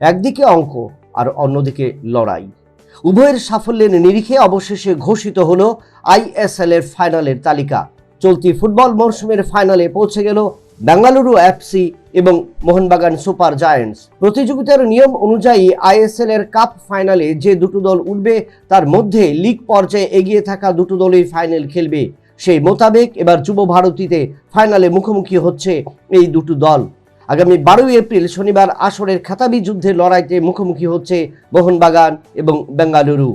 একদিকে অঙ্ক আর অন্যদিকে লড়াই। উভয়ের সাফল্যের নিরিখে অবশেষে ঘোষিত হলো আইএসএল এর ফাইনালের তালিকা। চলতি ফুটবল মরশুমের ফাইনালে পৌঁছে গেল বেঙ্গালুরু এফসি এবং মোহনবাগান সুপার জায়ান্টস। প্রতিযোগিতার নিয়ম অনুযায়ী আইএসএল এর কাপ ফাইনালে যে দুটো দল উঠবে তার মধ্যে লিগ পর্যায়ে এগিয়ে থাকা দুটো দলই ফাইনাল খেলবে। সেই মোতাবেক এবার যুব ভারতীতে ফাইনালে মুখোমুখি হচ্ছে এই দুটো দল। আগামী 12 এপ্রিল শনিবার আসরের খেতাবি যুদ্ধের লড়াইতে মুখোমুখি হচ্ছে মোহনবাগান এবং বেঙ্গালুরু।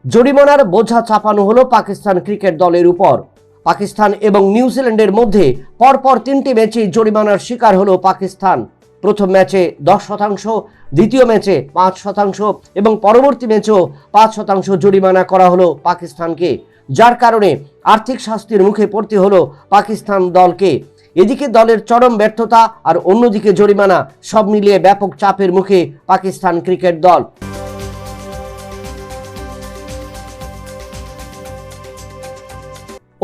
জরিমানার বোঝা চাপানো হলো পাকিস্তান ক্রিকেট দলের উপর। পাকিস্তান এবং নিউজিল্যান্ডের মধ্যে পরপর 3টি ম্যাচে জরিমানার শিকার হলো পাকিস্তান। প্রথম ম্যাচে 10%, দ্বিতীয় ম্যাচে 5% এবং পরবর্তী ম্যাচেও 5% জরিমানা করা হলো পাকিস্তানকে, যার কারণে আর্থিক শাস্তির মুখে পড়তে হলো পাকিস্তান দলকে। এদিকে দলের চরম ব্যর্থতা আর অন্যদিকে জরিমানা, সব মিলিয়ে ব্যাপক চাপের মুখে পাকিস্তান ক্রিকেট দল।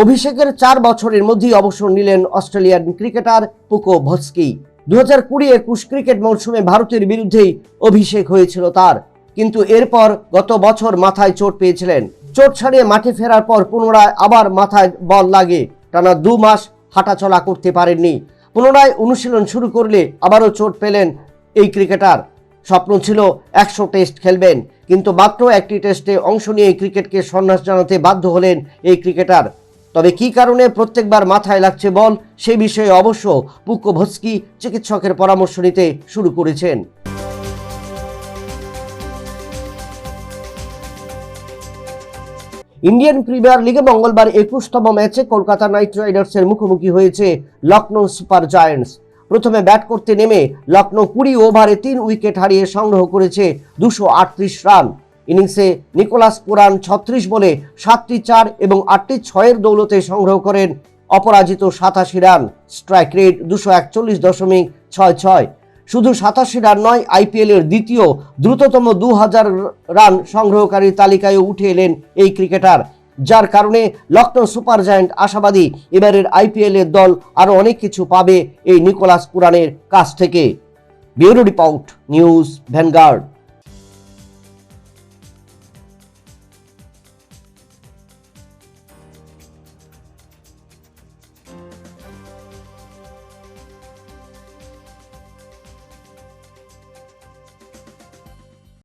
অভিষেকের 4 বছরের মধ্যেই অবসর নিলেন অস্ট্রেলিয়ান ক্রিকেটার পুকো ভস্কি। 2020-21 ক্রিকেট মরশুমে ভারতের বিরুদ্ধেই অভিষেক হয়েছিল তার, কিন্তু এরপর গত বছর মাথায় চোট পেয়েছিলেন। চোট ছাড়িয়ে মাঠে ফেরার পর পুনরায় আবার মাথায় বল লাগে, টানা 2 মাস হাঁটাচলা করতে পারেননি। পুনরায় অনুশীলন শুরু করলে আবারও চোট পেলেন এই ক্রিকেটার। স্বপ্ন ছিল 100 টেস্ট খেলবেন, কিন্তু মাত্র একটি টেস্টে অংশ নিয়ে ক্রিকেটকে সন্ন্যাস জানাতে বাধ্য হলেন এই ক্রিকেটার। তবে কী কারণে প্রত্যেকবার মাথায় লাগছে বল, সেই বিষয়ে অবশ্য পুকো ভস্কি চিকিৎসকের পরামর্শ নিতে শুরু করেছেন। ইন্ডিয়ান প্রিমিয়ার লিগে মঙ্গলবার 21তম ম্যাচে কলকাতা নাইট রাইডার্সের মুখোমুখি হয়েছে লখনৌ সুপার জায়ান্টস। প্রথমে ব্যাট করতে নেমে লখনৌ 20 ওভারে 3 উইকেট হারিয়ে সংগ্রহ করেছে 238 রান। ইনিংসে নিকোলাস পুরান 36 বলে 7টি 4 এবং 8টি 6-এর দৌলতে সংগ্রহ করেন অপরাজিত 87 রান। Strike rate 241.66। শুধু 87 রান নয়, আইপিএল এর দ্বিতীয় দ্রুততম 2000 রান সংগ্রহকারীর তালিকায় উঠে এলেন এই ক্রিকেটার, যার কারণে লখনৌ সুপার জায়ান্ট আশাবাদী এবারের আইপিএল এর দল আরো অনেক কিছু পাবে এই নিকোলাস পুরানের কাছ থেকে। Bureau report, news vanguard.